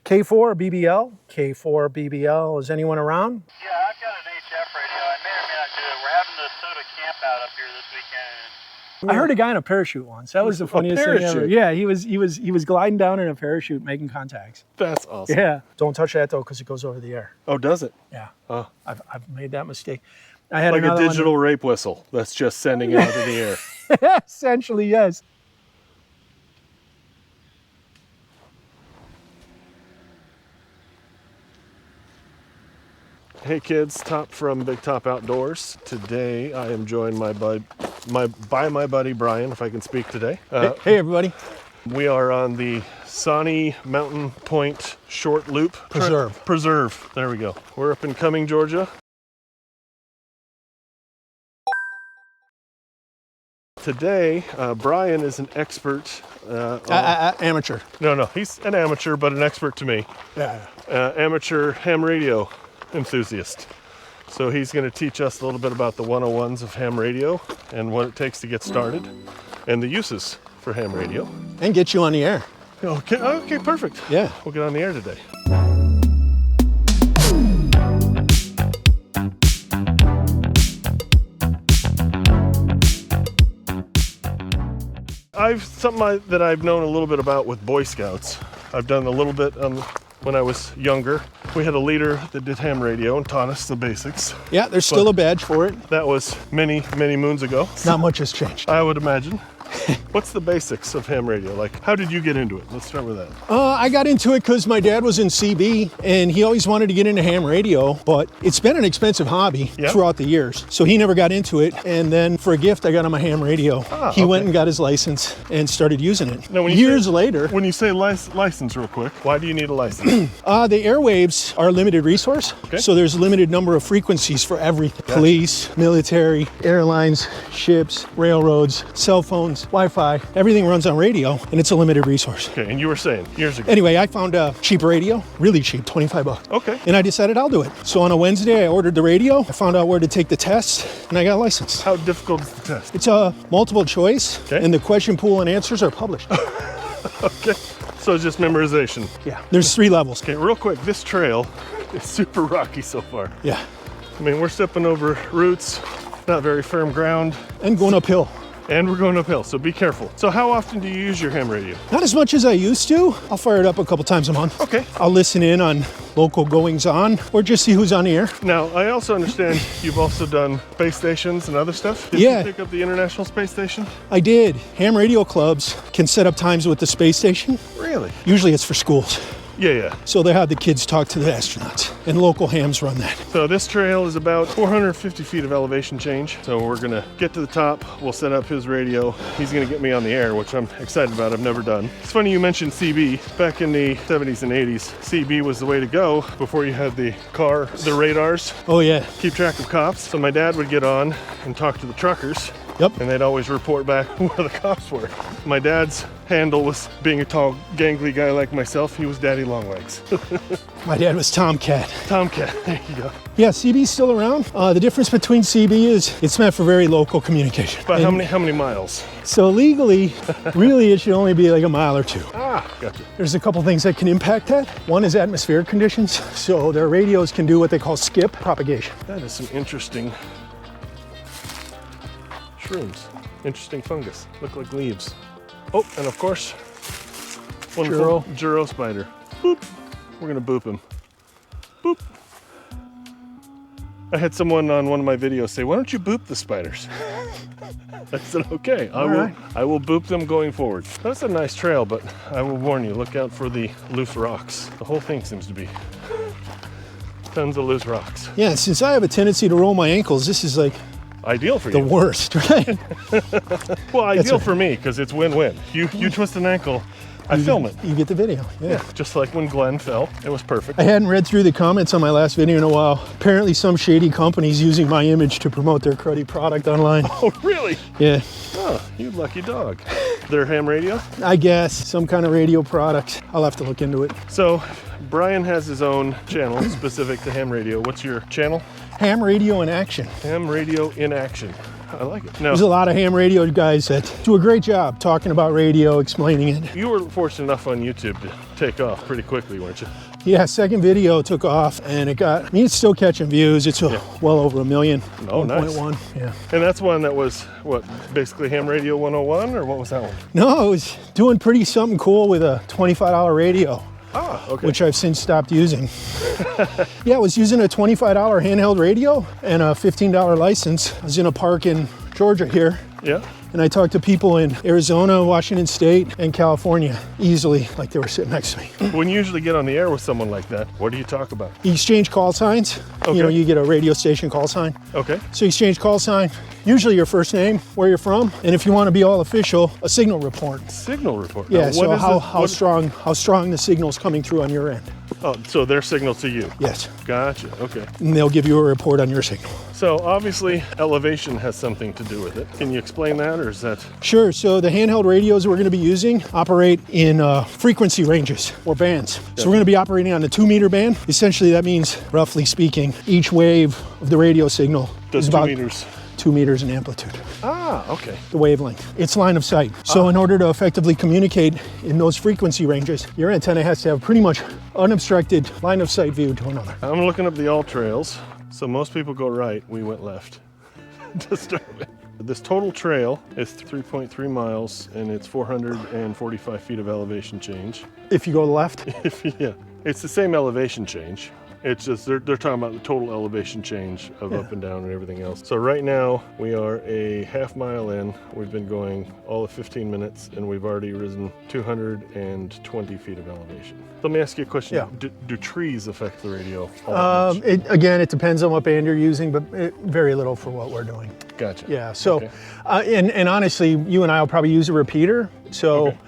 K4 or BBL? K4 BBL. Is anyone around? Yeah, I've got an HF radio. I may or may not do it. We're having the soda camp out up here this weekend. I heard a guy in a parachute once. That was the funniest thing ever. Yeah, he was gliding down in a parachute, making contacts. That's awesome. Yeah. Don't touch that though, because it goes over the air. Oh, does it? Yeah. Oh. I've made that mistake. I had like a another digital rape whistle that's just sending it out of the air. Essentially, yes. Hey kids, Top from Big Top Outdoors. Today I am joined by my buddy Brian, if I can speak today. Hey everybody. We are on the Sawney Mountain Point Short Loop Preserve. There we go. We're up in Cumming, Georgia. Today, Brian is an expert. Amateur. No, he's an amateur, but an expert to me. Yeah. Amateur ham radio enthusiast. So he's going to teach us a little bit about the 101s of ham radio and what it takes to get started and the uses for ham radio. And get you on the air. Okay, perfect. Yeah. We'll get on the air today. Something that I've known a little bit about with Boy Scouts. I've done a little bit when I was younger. We had a leader that did ham radio and taught us the basics. Yeah, there's still a badge for it. That was many, many moons ago. Not much has changed. I would imagine. What's the basics of ham radio? Like, how did you get into it? Let's start with that. I got into it because my dad was in CB and he always wanted to get into ham radio, but it's been an expensive hobby throughout the years. So he never got into it. And then for a gift, I got him a ham radio. He went and got his license and started using it. Now, years later. When you say license real quick, why do you need a license? The airwaves are a limited resource. Okay. So there's a limited number of frequencies for everything. Gotcha. Police, military, airlines, ships, railroads, cell phones, Wi-Fi, everything runs on radio, and it's a limited resource. Okay, and you were saying years ago. Anyway, I found a cheap radio, really cheap, 25 bucks. Okay. And I decided I'll do it. So on a Wednesday, I ordered the radio, I found out where to take the test, and I got licensed. How difficult is the test? It's a multiple choice, and the question pool and answers are published. Okay, so it's just memorization. Yeah, there's 3 levels. Okay, real quick, this trail is super rocky so far. Yeah. I mean, we're stepping over roots, not very firm ground. And going uphill. And we're going uphill, so be careful. So how often do you use your ham radio? Not as much as I used to. I'll fire it up a couple times a month. Okay. I'll listen in on local goings on or just see who's on the air. Now, I also understand you've also done space stations and other stuff. Did you pick up the International Space Station? I did. Ham radio clubs can set up times with the space station. Really? Usually it's for schools. Yeah. So they have the kids talk to the astronauts, and local hams run that. So this trail is about 450 feet of elevation change. So we're gonna get to the top, we'll set up his radio. He's gonna get me on the air, which I'm excited about, I've never done. It's funny you mentioned CB. Back in the 70s and 80s, CB was the way to go before you had the radars. Oh yeah. Keep track of cops. So my dad would get on and talk to the truckers. Yep. And they'd always report back where the cops were. My dad's handle was, being a tall, gangly guy like myself, he was Daddy Longlegs. My dad was Tomcat. Tomcat, there you go. Yeah, CB's still around. The difference between CB is it's meant for very local communication. But how many miles? So legally, really it should only be like a mile or 2. Gotcha. There's a couple things that can impact that. One is atmospheric conditions. So their radios can do what they call skip propagation. That is some interesting shrooms. Interesting fungus. Look like leaves. Oh, and of course, wonderful Juro spider. Boop. We're gonna boop him. Boop. I had someone on one of my videos say, "Why don't you boop the spiders?" I said, "Okay, I will boop them going forward." That's a nice trail, but I will warn you, look out for the loose rocks. The whole thing seems to be tons of loose rocks. Yeah, since I have a tendency to roll my ankles, this is like ideal for you. The worst, right? Well, ideal for me, because it's win-win. You twist an ankle, I film it. You get the video, yeah. Just like when Glenn fell, it was perfect. I hadn't read through the comments on my last video in a while. Apparently some shady company's using my image to promote their cruddy product online. Oh, really? Yeah. Oh, you lucky dog. Their ham radio? I guess, some kind of radio product. I'll have to look into it. So, Brian has his own channel specific to ham radio. What's your channel? Ham Radio in Action. Ham Radio in Action. I like it. Now, there's a lot of ham radio guys that do a great job talking about radio, explaining it. You were fortunate enough on YouTube to take off pretty quickly, weren't you? Yeah, second video took off, and it's still catching views. It's well over 1 million. Oh, nice. 1.1, yeah. And that's one that was, what, basically Ham Radio 101, or what was that one? No, it was doing pretty something cool with a $25 radio. Ah, okay. Which I've since stopped using. Yeah, I was using a $25 handheld radio and a $15 license. I was in a park in Georgia here. Yeah. And I talked to people in Arizona, Washington State, and California easily, like they were sitting next to me. When you usually get on the air with someone like that, what do you talk about? You exchange call signs. Okay. You know, you get a radio station call sign. Okay. So you exchange call sign, usually your first name, where you're from, and if you want to be all official, a signal report. Signal report. Yeah, now, so how strong the signal's coming through on your end. Oh, so their signal to you. Yes. Gotcha. Okay. And they'll give you a report on your signal. So obviously elevation has something to do with it. Can you explain that, or is that? Sure. So the handheld radios we're going to be using operate in frequency ranges or bands. So we're going to be operating on the 2-meter band. Essentially, that means, roughly speaking, each wave of the radio signal is about 2 meters. 2 meters in amplitude. Ah, okay. The wavelength. It's line of sight. So in order to effectively communicate in those frequency ranges, your antenna has to have pretty much unobstructed line of sight view to another. I'm looking up the all trails. So most people go right, we went left to start with. This total trail is 3.3 miles and it's 445 feet of elevation change. If you go left? Yeah, it's the same elevation change. It's just they're talking about the total elevation change of up and down and everything else. So right now we are a half mile in. We've been going all of 15 minutes and we've already risen 220 feet of elevation. Let me ask you a question. Yeah. Do trees affect the radio? All that much? Again, it depends on what band you're using, but very little for what we're doing. Gotcha. Yeah. So, Okay. and honestly, you and I will probably use a repeater. So. Okay.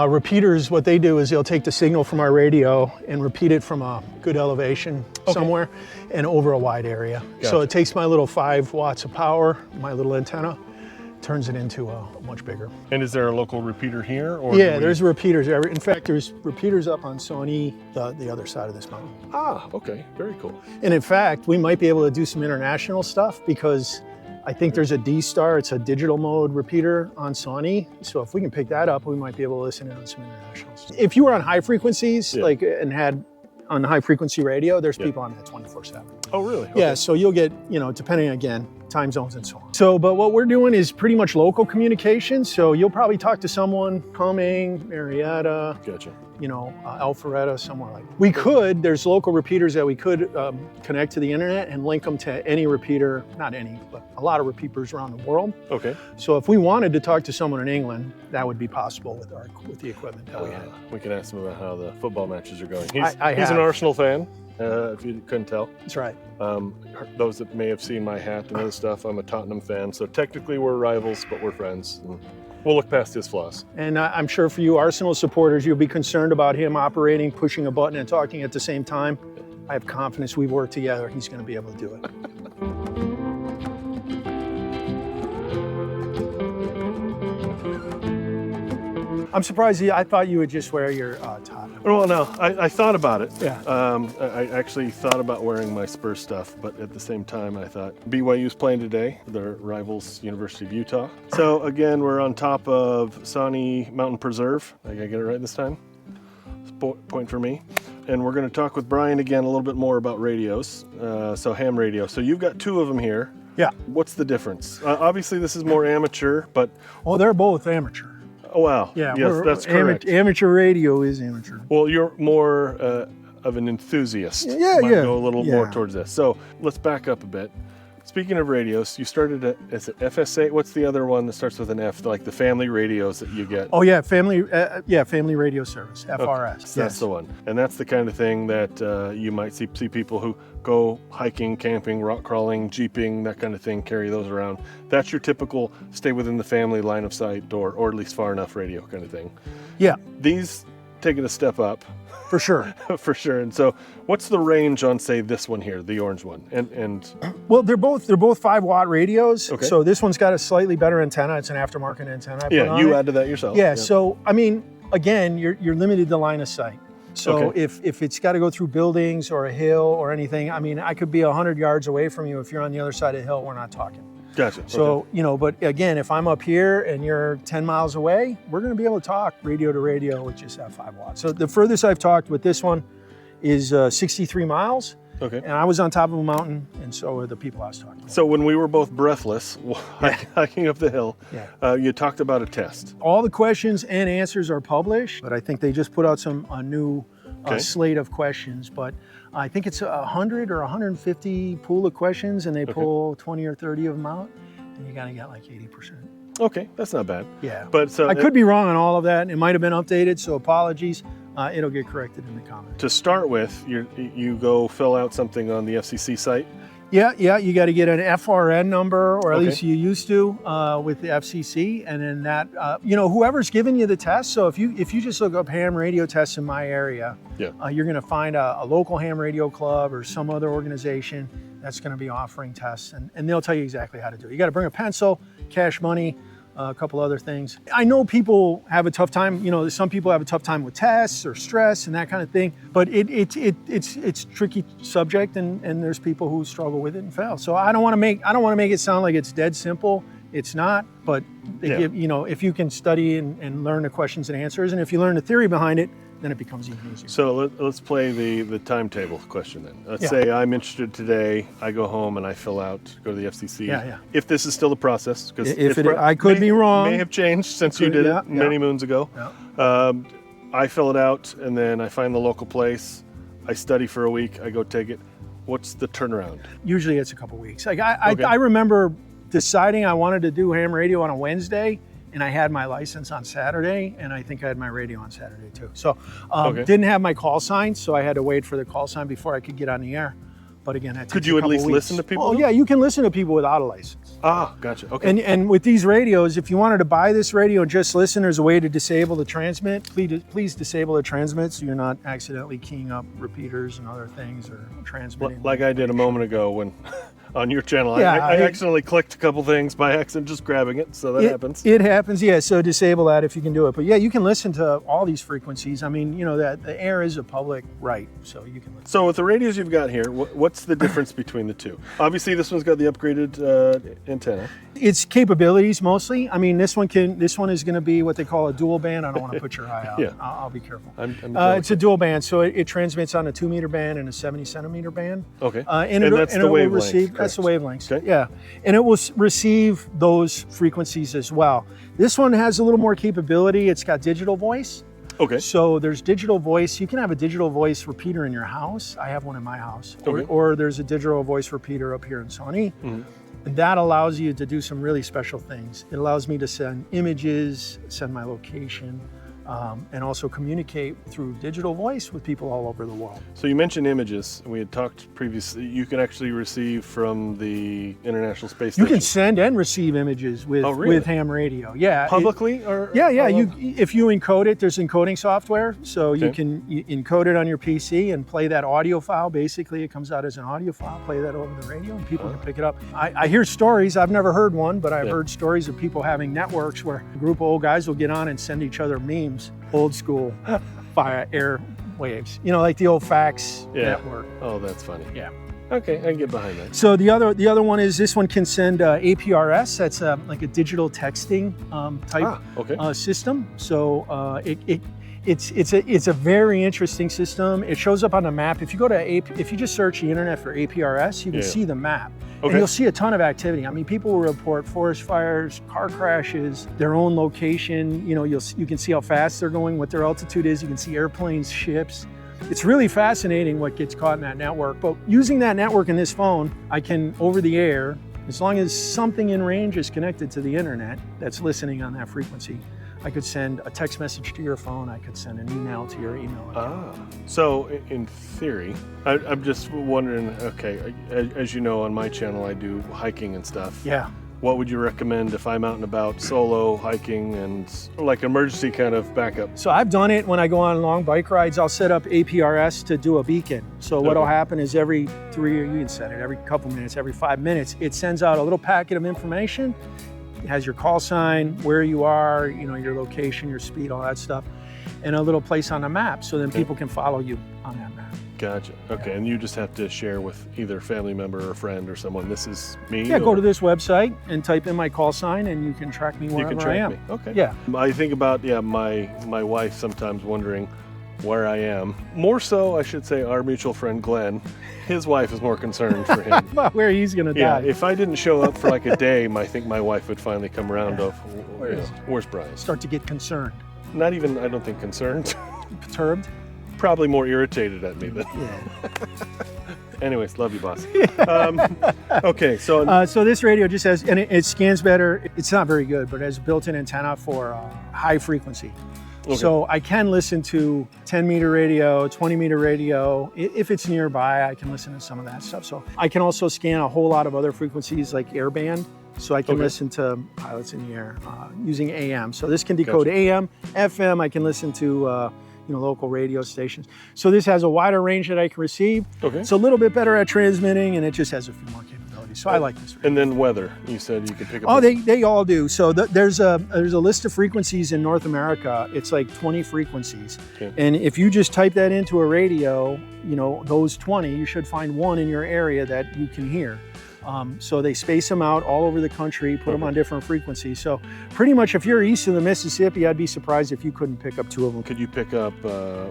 Repeaters, what they do is they'll take the signal from our radio and repeat it from a good elevation somewhere and over a wide area. Gotcha. So it takes my little 5 watts of power, my little antenna, turns it into a much bigger. And is there a local repeater here? Or Yeah, there's repeaters. In fact, there's repeaters up on Sony, the other side of this mountain. Ah, okay, very cool. And in fact, we might be able to do some international stuff because I think there's a D-Star, it's a digital mode repeater on Sony. So if we can pick that up, we might be able to listen in on some international stuff. If you were on high frequencies, and had on high frequency radio, there's people on that 24/7. Oh, really? Okay. Yeah, so you'll get, depending again, time zones and so on. So, but what we're doing is pretty much local communication. So you'll probably talk to someone Cumming, Marietta, Gotcha. Alpharetta, somewhere like that. There's local repeaters that we could connect to the internet and link them to any repeater, not any, but a lot of repeaters around the world. Okay. So if we wanted to talk to someone in England, that would be possible with the equipment that we have. We can ask him about how the football matches are going. He's I an have. Arsenal fan, if you couldn't tell. That's right. Those that may have seen my hat and other stuff, I'm a Tottenham fan, so technically we're rivals, but we're friends. And we'll look past his flaws. And I'm sure for you Arsenal supporters, you'll be concerned about him operating, pushing a button, and talking at the same time. I have confidence we work together. He's going to be able to do it. I'm surprised. I thought you would just wear your top. Well, no, I thought about it. Yeah. I actually thought about wearing my Spurs stuff, but at the same time, I thought BYU's playing today. Their rivals, University of Utah. So again, we're on top of Sawney Mountain Preserve. I gotta get it right this time. Point for me. And we're going to talk with Brian again a little bit more about radios. So ham radio. So you've got 2 of them here. Yeah. What's the difference? Obviously, this is more amateur, but Oh, they're both amateur. oh wow. Yeah. Yes, that's correct. Amateur radio is amateur. Well, you're more of an enthusiast. Yeah, Might yeah. go a little more Yeah. towards this. So let's back up a bit. Speaking of radios, you started at, is it FSA? What's the other one that starts with an F, like the family radios that you get? Oh yeah, family radio service, FRS. So that's the one. And that's the kind of thing that you might see people who go hiking, camping, rock crawling, jeeping, that kind of thing, carry those around. That's your typical stay within the family line of sight or at least far enough radio kind of thing. Yeah, These take it a step up. for sure. For sure. And so what's the range on, say, this one here, the orange one? And Well, they're both 5-watt radios. Okay. So this one's got a slightly better antenna. It's an aftermarket antenna. I put yeah, on you it. added that yourself. Yeah. So I mean, again, you're limited to line of sight. So Okay. if it's got to go through buildings or a hill or anything, I mean, I could be 100 yards away from you. If you're on the other side of the hill, we're not talking. Gotcha. So, you know, but again, if I'm up here and you're 10 miles away, we're going to be able to talk radio to radio with just that 5 watts. So the furthest I've talked with this one is 63 miles. Okay. And I was on top of a mountain, and so are the people I was talking to. So when we were both breathless hiking up the hill, you talked about a test. All the questions and answers are published, but I think they just put out a new slate of questions. But I think it's 100 or 150 pool of questions, and they pull 20 or 30 of them out, and you got to get like 80%. Okay, that's not bad. Yeah. But so I could be wrong on all of that. It might have been updated, so apologies. It'll get corrected in the comments. To start with, you go fill out something on the FCC site. Yeah, you got to get an FRN number, or at least you used to with the FCC, and then that, whoever's giving you the test. So if you just look up ham radio tests in my area, you're going to find a local ham radio club or some other organization that's going to be offering tests, and they'll tell you exactly how to do it. You got to bring a pencil, cash money, a couple other things. I know people have a tough time, some people have a tough time with tests or stress and that kind of thing, but it's a tricky subject, and there's people who struggle with it and fail. So I don't want to make it sound like it's dead simple. It's not, but they give, if you can study and learn the questions and answers, and if you learn the theory behind it, then it becomes even easier. So let's play the timetable question then. Let's say I'm interested today. I go home and I fill out, go to the FCC. Yeah. If this is still the process, because I could be wrong. May have changed since you did it many moons ago. Yeah. I fill it out, and then I find the local place. I study for a week. I go take it. What's the turnaround? Usually it's a couple weeks. Like I remember deciding I wanted to do ham radio on a Wednesday, and I had my license on Saturday, and I think I had my radio on Saturday too. So didn't have my call sign, so I had to wait for the call sign before I could get on the air. But again, that could you at least listen to people? Oh yeah, you can listen to people without a license. Ah, gotcha. Okay. And with these radios, if you wanted to buy this radio and just listen, there's a way to disable the transmit. Please disable the transmit so you're not accidentally keying up repeaters and other things or transmitting. Like I did a moment ago when on your channel, I accidentally clicked a couple things by accident, just grabbing it. So that happens. It happens, yeah. So disable that if you can do it. But yeah, you can listen to all these frequencies. I mean, that the air is a public right, so you can listen. So with the radios you've got here, what's the difference between the two? Obviously, this one's got the upgraded antenna. Its capabilities mostly. I mean, this one is going to be what they call a dual band. I don't want to put your eye out. Yeah. I'll be careful. It's a dual band, so it transmits on a 2-meter band and a 70-centimeter band. Okay. And that's the wavelength. That's the wavelengths. Okay. Yeah. And it will receive those frequencies as well. This one has a little more capability. It's got digital voice. Okay. So there's digital voice. You can have a digital voice repeater in your house. I have one in my house. Or there's a digital voice repeater up here in Sony. Mm-hmm. And that allows you to do some really special things. It allows me to send images, send my location, and also communicate through digital voice with people all over the world. So you mentioned images. We had talked previously. You can actually receive from the International Space Station. You can send and receive images with ham radio. Yeah. Publicly? If you encode it, there's encoding software. So you can encode it on your PC and play that audio file. Basically, it comes out as an audio file. Play that over the radio, and people can pick it up. I hear stories. I've never heard one, but I've heard stories of people having networks where a group of old guys will get on and send each other memes. Old school via air waves, like the old fax network. Oh, that's funny. Yeah. Okay, I can get behind that. So the other one is this one can send APRS. That's like a digital texting type system. So it's a very interesting system. It shows up on the map. If you go to if you just search the internet for APRS, you can see the map. And you'll see a ton of activity. I mean, people will report forest fires, car crashes, their own location. You can see how fast they're going, what their altitude is. You can see airplanes, ships. It's really fascinating what gets caught in that network. But using that network in this phone, I can, over the air, as long as something in range is connected to the internet that's listening on that frequency, I could send a text message to your phone. I could send an email to your email account. So in theory, I'm just wondering, okay, as you know, on my channel, I do hiking and stuff. Yeah. What would you recommend if I'm out and about solo hiking and like emergency kind of backup? So I've done it when I go on long bike rides. I'll set up APRS to do a beacon. So what'll happen is every you can set it every couple minutes, every 5 minutes, it sends out a little packet of information. It has your call sign, where you are, your location, your speed, all that stuff, and a little place on the map, so then people can follow you on that map. Gotcha. Okay, and you just have to share with either family member or friend or someone, this is me? Yeah, go to this website and type in my call sign, and you can track me wherever You can track I am. me. Okay. Yeah. I think about, my wife sometimes wondering where I am. More so, I should say, our mutual friend Glenn. His wife is more concerned for him. About where he's going to Yeah, die. if I didn't show up for like a day, I think my wife would finally come around of, where's Brian? Start to get concerned. Not even, I don't think, concerned. Perturbed. Probably more irritated at me than. Yeah. Anyways, love you, boss. Okay, so So this radio just has, and it scans better. It's not very good, but it has a built-in antenna for high frequency. Okay. So I can listen to 10-meter radio, 20-meter radio. If it's nearby, I can listen to some of that stuff. So I can also scan a whole lot of other frequencies like airband. So I can listen to pilots in the air using AM. So this can decode AM, FM. I can listen to local radio stations. So this has a wider range that I can receive. Okay. It's a little bit better at transmitting, and it just has a few more capabilities. So I like this radio. and then weather. You said you could pick up. Oh, they all do. So there's a list of frequencies in North America. It's like 20 frequencies. Okay. And if you just type that into a radio, those 20, you should find one in your area that you can hear. So they space them out all over the country, put them on different frequencies. So pretty much if you're east of the Mississippi, I'd be surprised if you couldn't pick up two of them. Could you pick up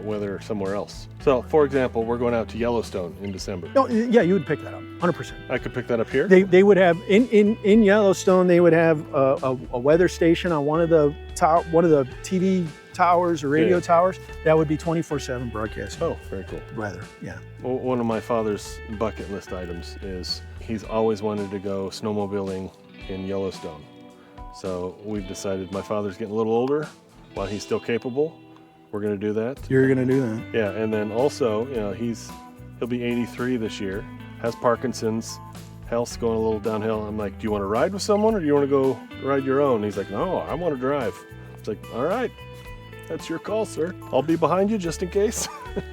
weather somewhere else? So, for example, we're going out to Yellowstone in December. No, yeah, you would pick that up, 100%. I could pick that up here? They would have, in Yellowstone, they would have a weather station on one of the TV towers or radio towers. That would be 24/7 broadcasting. Oh, very cool. Weather, yeah. Well, one of my father's bucket list items is he's always wanted to go snowmobiling in Yellowstone. So we've decided, my father's getting a little older, while he's still capable, we're going to do that. You're going to do that. Yeah, and then also, he'll be 83 this year, has Parkinson's, health's going a little downhill. I'm like, do you want to ride with someone, or do you want to go ride your own? He's like, no, I want to drive. It's like, all right, that's your call, sir. I'll be behind you just in case.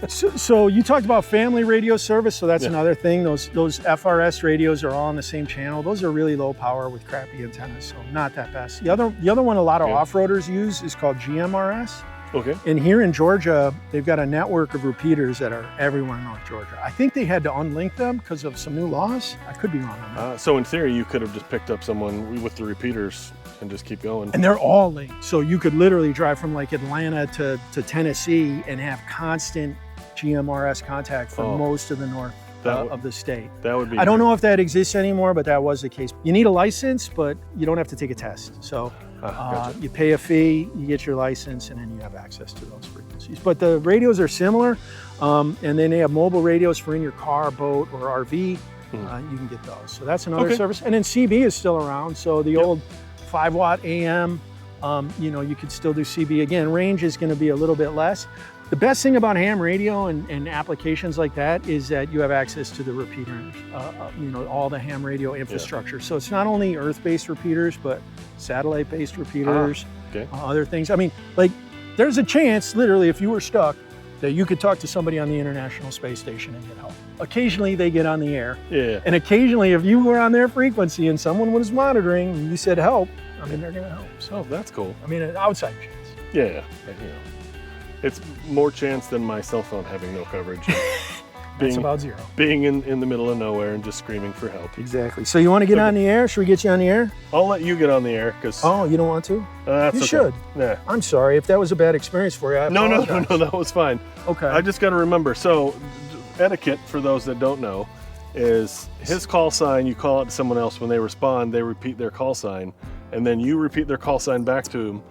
So you talked about family radio service, so that's another thing. Those FRS radios are all on the same channel. Those are really low power with crappy antennas, so not that best. The other one a lot of off-roaders use is called GMRS. Okay. And here in Georgia, they've got a network of repeaters that are everywhere in North Georgia. I think they had to unlink them because of some new laws. I could be wrong on that. So in theory, you could have just picked up someone with the repeaters and just keep going. And they're all linked. So you could literally drive from like Atlanta to Tennessee and have constant GMRS contact for most of the north of the state. That would be. I don't know if that exists anymore, but that was the case. You need a license, but you don't have to take a test. So gotcha. you pay a fee, you get your license, and then you have access to those frequencies. But the radios are similar, and then they have mobile radios for in your car, boat, or RV. You can get those. So that's another service. And then CB is still around. So the old 5-watt AM, you could still do CB. Again, range is going to be a little bit less. The best thing about ham radio and applications like that is that you have access to the repeaters, all the ham radio infrastructure. So it's not only earth-based repeaters, but satellite-based repeaters, other things. I mean, like, there's a chance, literally, if you were stuck, that you could talk to somebody on the International Space Station and get help. Occasionally, they get on the air. Yeah. And occasionally, if you were on their frequency and someone was monitoring and you said help, I mean, they're going to help. So that's cool. I mean, an outside chance. Yeah. It's more chance than my cell phone having no coverage. That's about zero. Being in the middle of nowhere and just screaming for help. Exactly. So you want to get on the air? Should we get you on the air? I'll let you get on the air because. Oh, you don't want to? That's you okay. should. Nah. I'm sorry if that was a bad experience for you. I apologize. No, that was fine. Okay. I just got to remember. So, etiquette for those that don't know is his call sign. You call out to someone else. When they respond, they repeat their call sign, and then you repeat their call sign back to him.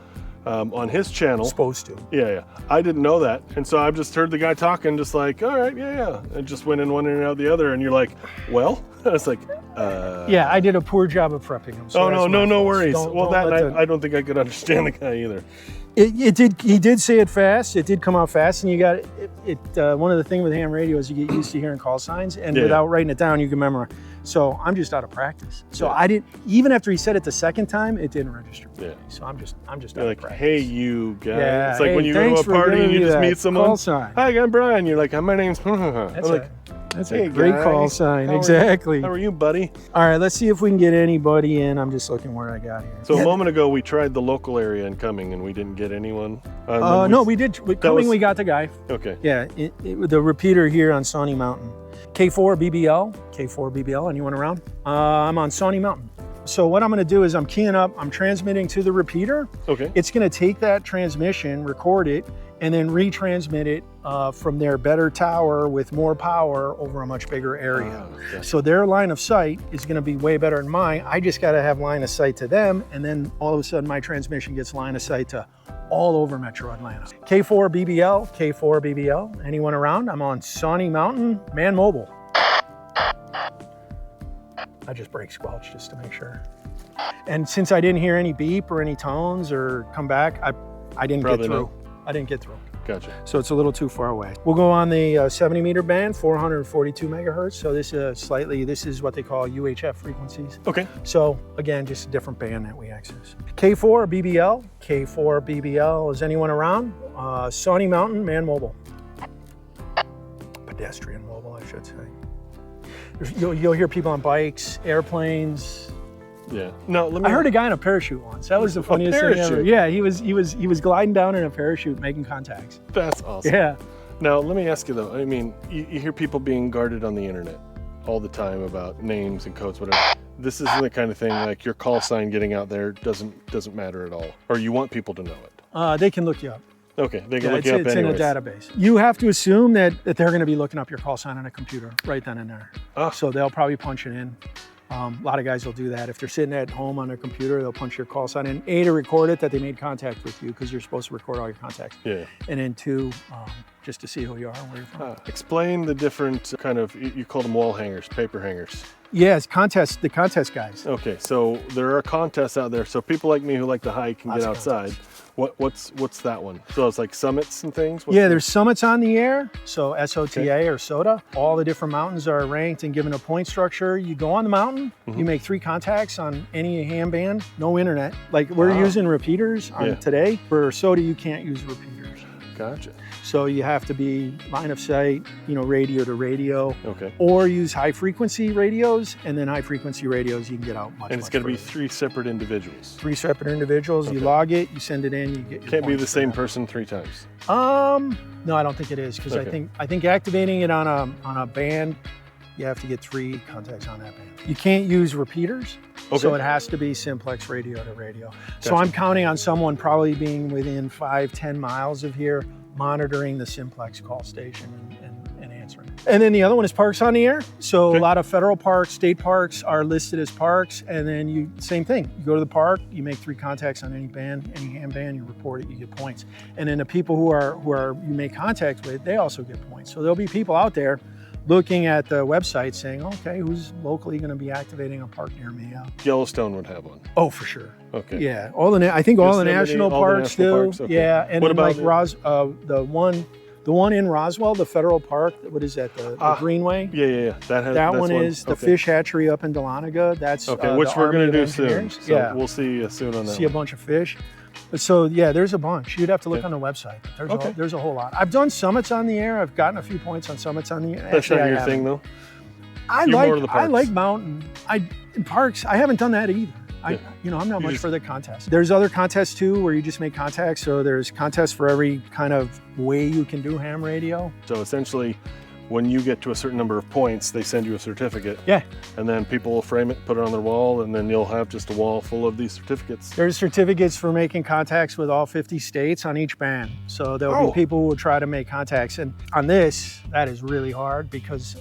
On his channel. Supposed to. Yeah. I didn't know that. And so I just heard the guy talking just like, all right, yeah. And just went in one ear and out the other. And you're like, well? I was like, Yeah, I did a poor job of prepping him. So no worries. Don't I don't think I could understand the guy either. He did say it fast. It did come out fast. And you got it. One of the things with ham radio is you get used to hearing call signs. And without writing it down, you can memorize. So I'm just out of practice. So I didn't, even after he said it the second time, it didn't register. Yeah. So I'm just You're out like, of practice. hey, you guy. Yeah, it's like hey, when you go to a party and you just meet someone. Call sign. Hi, I'm Brian. You're like, my name's. That's I'm like, That's Hey, a great guy. call sign. How are you? Exactly. How are you, buddy? All right, let's see if we can get anybody in. I'm just looking where I got here. So a moment ago, we tried the local area in Cumming, and we didn't get anyone. No, we did. Coming, we got the guy. Okay. Yeah, the repeater here on Sawney Mountain. K4 BBL, anyone around? I'm on Sawney Mountain. So what I'm gonna do is I'm keying up, I'm transmitting to the repeater. Okay. It's gonna take that transmission, record it, and then retransmit it from their better tower with more power over a much bigger area. Okay. So their line of sight is gonna be way better than mine. I just gotta have line of sight to them, and then all of a sudden my transmission gets line of sight to all over Metro Atlanta. K4 BBL, anyone around? I'm on Sawney Mountain, man mobile. I just brake squelch just to make sure. And since I didn't hear any beep or any tones or come back, I didn't Probably get through. not. I didn't get through. Gotcha. So it's a little too far away. We'll go on the 70 meter band, 442 megahertz. So this is what they call UHF frequencies. Okay. So again, just a different band that we access. K4 BBL, is anyone around? Sawney Mountain, man mobile. Pedestrian mobile, I should say. You'll hear people on bikes, airplanes. Yeah. No, let me. I heard a guy in a parachute once. That was the funniest thing ever. Yeah, he was gliding down in a parachute, making contacts. That's awesome. Yeah. Now, let me ask you though. I mean, you hear people being guarded on the internet all the time about names and codes, whatever. This isn't the kind of thing like your call sign getting out there doesn't matter at all, or you want people to know it. They can look you up. Okay, they can look you up It's anyways. in a database. You have to assume that they're going to be looking up your call sign on a computer right then and there. So they'll probably punch it in. A lot of guys will do that. If they're sitting at home on their computer, they'll punch your call sign in. A, to record it that they made contact with you, because you're supposed to record all your contacts. Yeah. And then two, just to see who you are and where you're from. Explain the different kind of, you call them wall hangers, paper hangers. Yes, the contest guys. Okay, so there are contests out there. So people like me who like to hike and get outside. What's that one? So it's like summits and things? There's summits on the air, so SOTA or SOTA. All the different mountains are ranked and given a point structure. You go on the mountain, you make 3 contacts on any ham band, no internet. Like we're using repeaters today. For SOTA, you can't use repeaters. Gotcha. So you have to be line of sight, radio to radio. Okay. Or use high frequency radios, and then high frequency radios you can get out much. And it's going to be 3 separate individuals. 3 separate individuals. Okay. You log it, you send it in, you get your Can't be the same back. person 3 times. No, I don't think it is, because I think activating it on a band, you have to get 3 contacts on that band. You can't use repeaters, so it has to be simplex radio to radio. Gotcha. So I'm counting on someone probably being within 5-10 miles of here, monitoring the simplex call station and answering. And then the other one is parks on the air. So a lot of federal parks, state parks are listed as parks, and then same thing. You go to the park, you make 3 contacts on any band, any ham band, you report it, you get points. And then the people who are you make contact with, they also get points. So there'll be people out there looking at the website saying, okay, who's locally going to be activating a park near me? Yellowstone would have one. Oh, for sure. Okay. Yeah, I think all the national parks do. Okay. Yeah, and what then about the one in Roswell, the federal park. What is that? The Greenway. Yeah. That one is the fish hatchery up in Dahlonega. That's which we're going to do soon. So yeah, we'll see you soon on that. See a bunch of fish. So yeah, there's a bunch. You'd have to look on the website. There's a whole lot. I've done summits on the air. I've gotten a few points on summits on the air. That's not your thing, though. I like mountain. In parks, I haven't done that either. I'm not much for the contest. There's other contests too where you just make contacts. So there's contests for every kind of way you can do ham radio. So essentially, when you get to a certain number of points, they send you a certificate. Yeah. And then people will frame it, put it on their wall, and then you'll have just a wall full of these certificates. There's certificates for making contacts with all 50 states on each band. So there'll be people who will try to make contacts. And on this, that is really hard because...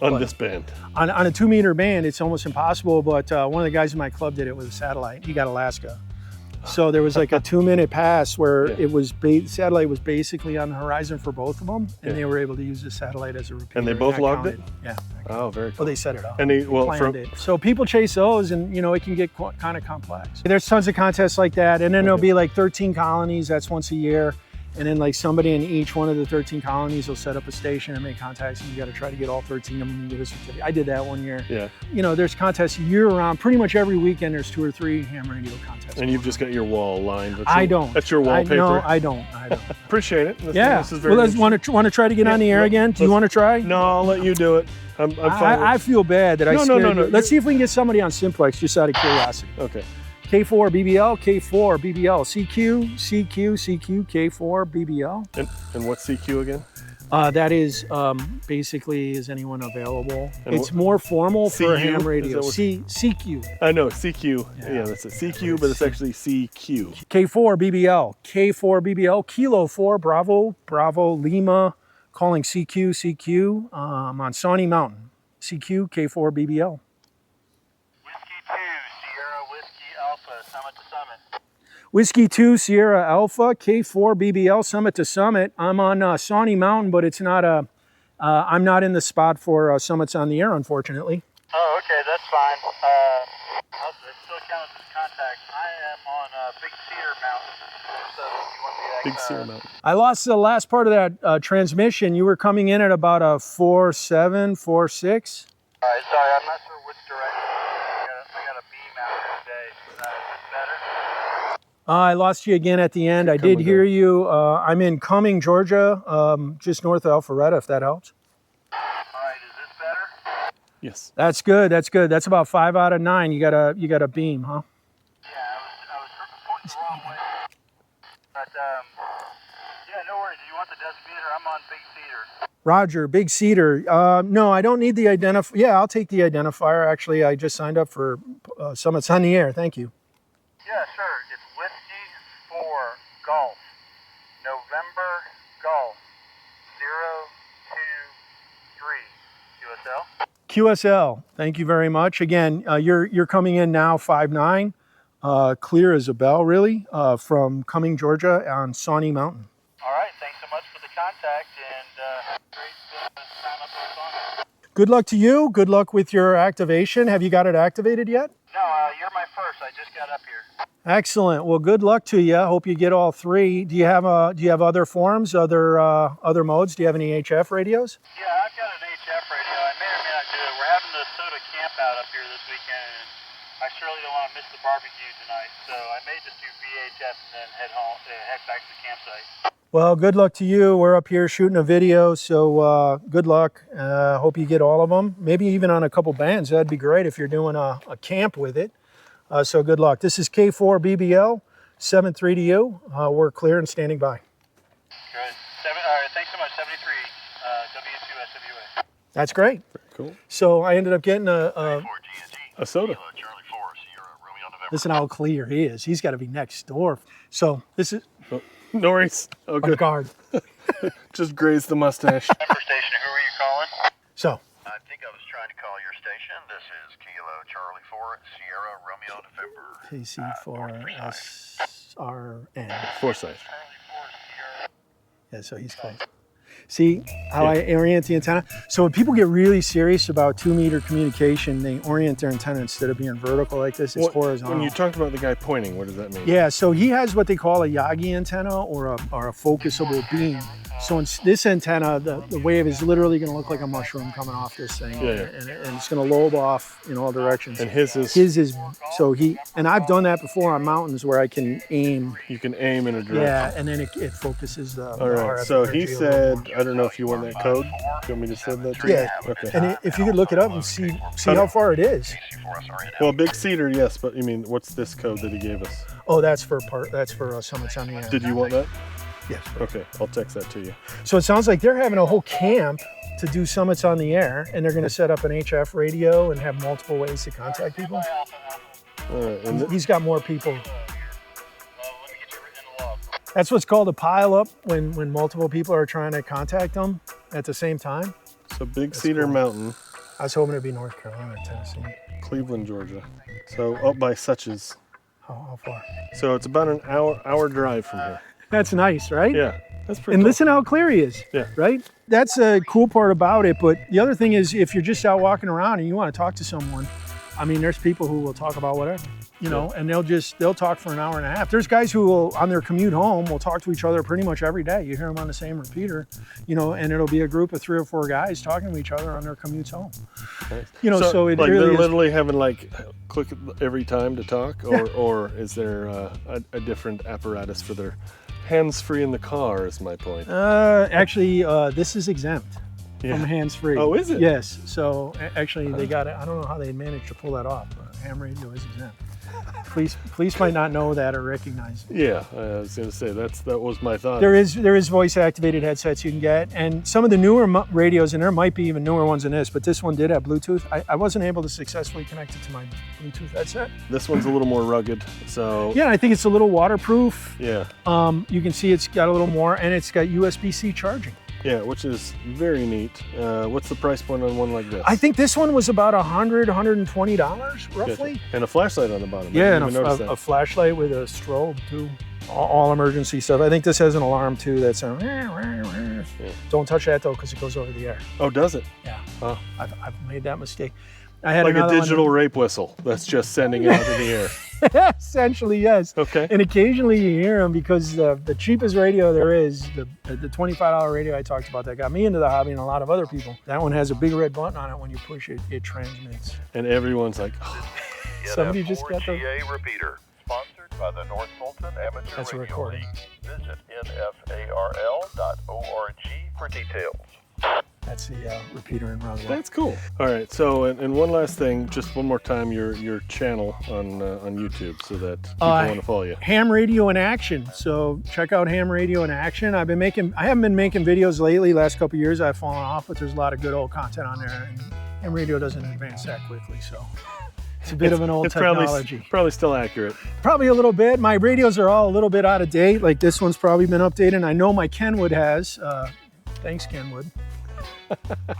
on this band. On a 2-meter band, it's almost impossible, but one of the guys in my club did it with a satellite. He got Alaska. So there was like a 2-minute pass where satellite was basically on the horizon for both of them, and they were able to use the satellite as a repeater. And they both logged it? Yeah. Oh, very cool. Well, they set it up. And planned it. So people chase those, and it can get kind of complex. There's tons of contests like that, and then there'll be like 13 colonies. That's once a year. And then like somebody in each one of the 13 colonies will set up a station and make contacts, and you got to try to get all 13 of them and get a certificate. I did that one year. Yeah. You know, there's contests year round. Pretty much every weekend there's 2 or 3 ham radio contests. And you've just got your wall lined. I don't. That's your wallpaper. No, I don't. Appreciate it. This is very want to try to get on the air again? Do you want to try? No, I'll let you do it. I'm fine. I feel bad that I scared you. No. Let's see if we can get somebody on Simplex just out of curiosity. Okay. K4 BBL, K4 BBL, CQ, K4 BBL. And what's CQ again? That is basically, is anyone available? And it's more formal for ham radio. CQ. I know, CQ. Yeah, that's a CQ, but it's actually CQ. K4 BBL, K4 BBL, Kilo 4, Bravo, Lima, calling CQ. I'm on Sawney Mountain. CQ, K4 BBL. Whiskey 2, Sierra Alpha, K4 BBL, Summit to Summit. I'm on Sawney Mountain, but it's not I'm not in the spot for Summits on the Air, unfortunately. Oh, okay, that's fine. It still counts as contact. I am on Big Cedar Mountain, so if you want the Big Cedar Mountain. I lost the last part of that transmission. You were coming in at about a 4.7, 4.6. All right, sorry, I'm not sure which direction. I got a beam out here today. Is this better? I lost you again at the end. I did hear you. I'm in Cumming, Georgia, just north of Alpharetta, if that helps. All right, is this better? Yes. That's good. That's about 5 out of 9. You got a beam, huh? Yeah, I was pointing the wrong way. But yeah, no worries. Do you want the decimeter? I'm on Big Cedar. Roger, Big Cedar. No, I don't need the identifier. Yeah, I'll take the identifier. Actually, I just signed up for Summits on the Air. Thank you. Yeah, sure. It's Whiskey 4 Golf, November Golf, 023 QSL. QSL. Thank you very much. Again, you're coming in now 5'9", clear as a bell, really, from Cumming, Georgia, on Sawney Mountain. All right. Thanks so much for the contact, and great sign up for Sawney. Good luck to you. Good luck with your activation. Have you got it activated yet? No, you're my first. I just got up here. Excellent. Well, good luck to you. Hope you get all 3. Do you have other forms, other modes? Do you have any HF radios? Yeah, I've got an HF radio. I may or may not do it. We're having the soda camp out up here this weekend, and I surely don't want to miss the barbecue tonight. So I may just do VHF and then head back to the campsite. Well, good luck to you. We're up here shooting a video, so good luck. Hope you get all of them. Maybe even on a couple bands. That'd be great if you're doing a camp with it. So good luck. This is K4 BBL, 7-3 to you. We're clear and standing by. Good. All right, thanks so much. 73 W2SWA. That's great. Very cool. So I ended up getting a soda. Listen how clear he is. He's got to be next door. So this is... No worries. Oh, good. Guard. Just grazed the mustache. Number station, who are you calling? So. I think I was trying to call your station. This is Kilo Charlie 4 Sierra Romeo November. PC4SRN. Forsyth. Yeah, so he's close. See how I orient the antenna? So when people get really serious about 2-meter communication, they orient their antenna instead of being vertical like this, it's horizontal. When you talked about the guy pointing, what does that mean? Yeah, so he has what they call a Yagi antenna or a focusable beam. So in this antenna, the wave is literally going to look like a mushroom coming off this thing, and it's going to lobe off in all directions. And his is so and I've done that before on mountains where I can aim. You can aim in a direction. Yeah, and then it focuses the. All right. RF So he energy said, I don't know if you want that code. Do you want me to send that to you? Yeah. Okay. And if you could look it up and see how far it is. Well, Big Cedar, yes, but you mean what's this code that he gave us? Oh, that's for Summits on the Air. Did you want that? Yes. Okay, I'll text that to you. So it sounds like they're having a whole camp to do Summits on the Air, and they're going to set up an HF radio and have multiple ways to contact people. He's got more people. That's what's called a pile up when multiple people are trying to contact them at the same time. So Big Cedar Mountain. I was hoping it'd be North Carolina or Tennessee. Cleveland, Georgia. So up by Suches. How far? So it's about an hour drive from here. That's nice, right? Yeah, that's pretty And cool. listen how clear he is, right? That's a cool part about it, but the other thing is if you're just out walking around and you want to talk to someone, I mean, there's people who will talk about whatever. you know, and they'll talk for an hour and a half. There's guys who will, on their commute home, will talk to each other pretty much every day. You hear them on the same repeater, you know, and it'll be a group of 3 or 4 guys talking to each other on their commutes home. Nice. You know, so it like really they're is, literally having like click every time to talk, or is there a different apparatus for their hands-free in the car? Is my point. Actually, this is exempt. Yeah. From hands-free. Oh, is it? Yes. So actually, they got it. I don't know how they managed to pull that off. But ham radio is exempt. Police might not know that or recognize it. Yeah, I was going to say that was my thought. There is voice-activated headsets you can get, and some of the newer radios, and there might be even newer ones than this, but this one did have Bluetooth. I wasn't able to successfully connect it to my Bluetooth headset. This one's a little more rugged, so yeah, I think it's a little waterproof. Yeah. You can see it's got a little more, and it's got USB-C charging. Yeah, which is very neat. What's the price point on one like this? I think this one was about $120 roughly. Gotcha. And a flashlight on the bottom. Yeah, and a flashlight with a strobe too. All emergency stuff. I think this has an alarm too that sounds. Yeah. Don't touch that though, because it goes over the air. Oh, does it? Yeah. Oh. I've made that mistake. I had like a digital one rape whistle that's just sending it out in the air. Essentially, yes. Okay. And occasionally you hear them because the cheapest radio there is, the $25 radio I talked about that got me into the hobby and a lot of other people, that one has a big red button on it. When you push it, it transmits. And everyone's like, oh. Somebody just got the GA repeater, sponsored by the North Fulton Amateur That's a Radio recording. League. Visit nfarl.org for details. That's the repeater in Roswell. That's cool. All right, so and one last thing, just one more time, your channel on YouTube, so that people want to follow you. Ham Radio in Action. So check out Ham Radio in Action. I haven't been making videos lately. Last couple of years I've fallen off, but there's a lot of good old content on there, and Ham Radio doesn't advance that quickly, so it's a bit of an old technology. Probably still accurate. Probably a little bit. My radios are all a little bit out of date. Like this one's probably been updated. And I know my Kenwood has. Thanks, Kenwood.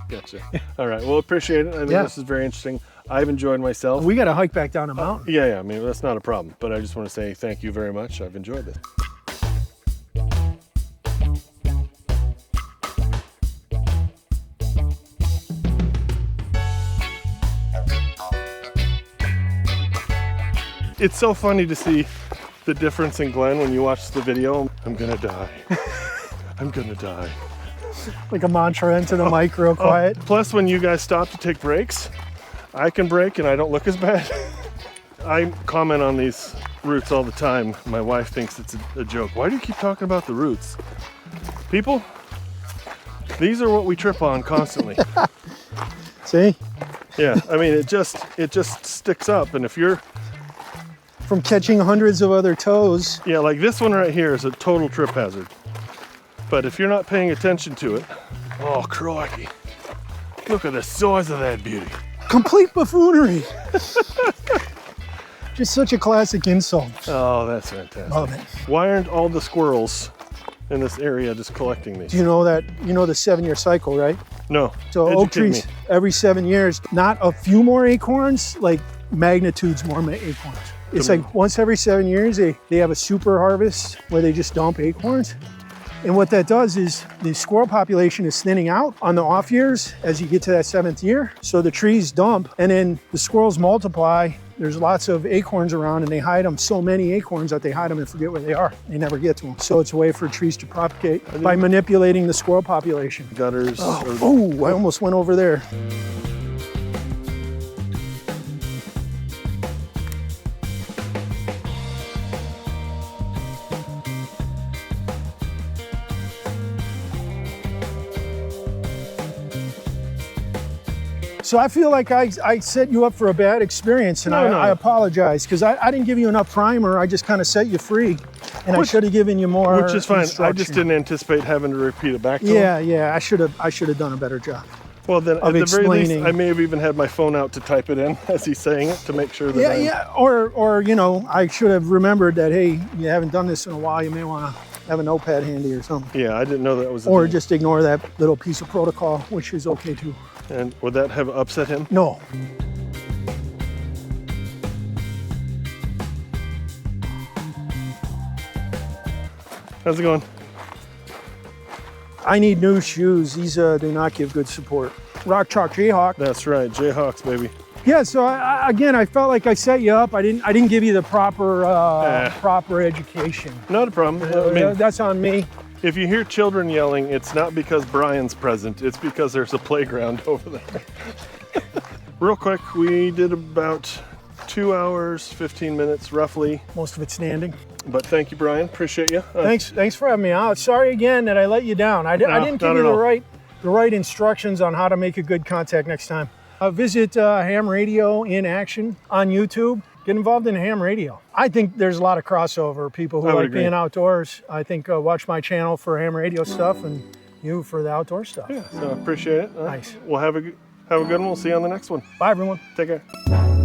Gotcha. All right. Well, appreciate it. I think this is very interesting. I've enjoyed myself. We got to hike back down the mountain. Yeah. I mean, that's not a problem. But I just want to say thank you very much. I've enjoyed this. It's so funny to see the difference in Glenn when you watch the video. I'm gonna die. I'm gonna die. Like a mantra into the mic real quiet. Plus, when you guys stop to take breaks, I can break and I don't look as bad. I comment on these roots all the time. My wife thinks it's a joke. Why do you keep talking about the roots? People, these are what we trip on constantly. See? Yeah, I mean, it just sticks up, and if you're from catching hundreds of other toes. Yeah, like this one right here is a total trip hazard. But if you're not paying attention to it, oh crikey. Look at the size of that beauty. Complete buffoonery. Just such a classic insult. Oh, that's fantastic. Love it. Why aren't all the squirrels in this area just collecting these? Do you know that, the 7-year cycle, right? No. So oak trees, every 7 years, not a few more acorns, like magnitudes more acorns. It's like once every 7 years, they have a super harvest where they just dump acorns. And what that does is the squirrel population is thinning out on the off years as you get to that 7th year. So the trees dump and then the squirrels multiply. There's lots of acorns around and they hide them, so many acorns that they hide them and forget where they are. They never get to them. So it's a way for trees to propagate by manipulating the squirrel population. Gutters. Oh, I almost went over there. So I feel like I set you up for a bad experience, and I apologize because I didn't give you enough primer. I just kind of set you free, and I should have given you more. Which is fine. I just didn't anticipate having to repeat it back to him. Yeah. I should have done a better job. Well, then at the very least, I may have even had my phone out to type it in as he's saying it to make sure that. Or I should have remembered that. Hey, you haven't done this in a while. You may want to have a notepad handy or something. Yeah, I didn't know that was. Or just ignore that little piece of protocol, which is okay too. And would that have upset him? No. How's it going? I need new shoes. These do not give good support. Rock Chalk Jayhawk. That's right, Jayhawks, baby. Yeah, so again, I felt like I set you up. I didn't give you the proper education. Not a problem. I mean, That's on me. if you hear children yelling, it's not because Brian's present. It's because there's a playground over there. Real quick, we did about 2 hours, 15 minutes roughly. Most of it standing. But thank you, Brian. Appreciate you. Thanks for having me out. Sorry again that I let you down. I didn't give you the right instructions on how to make a good contact next time. Visit Ham Radio in Action on YouTube. Get involved in ham radio. I think there's a lot of crossover. People who like being outdoors. I think watch my channel for ham radio stuff and you for the outdoor stuff. Yeah, so appreciate it. Nice. We'll have a good one. We'll see you on the next one. Bye, everyone. Take care.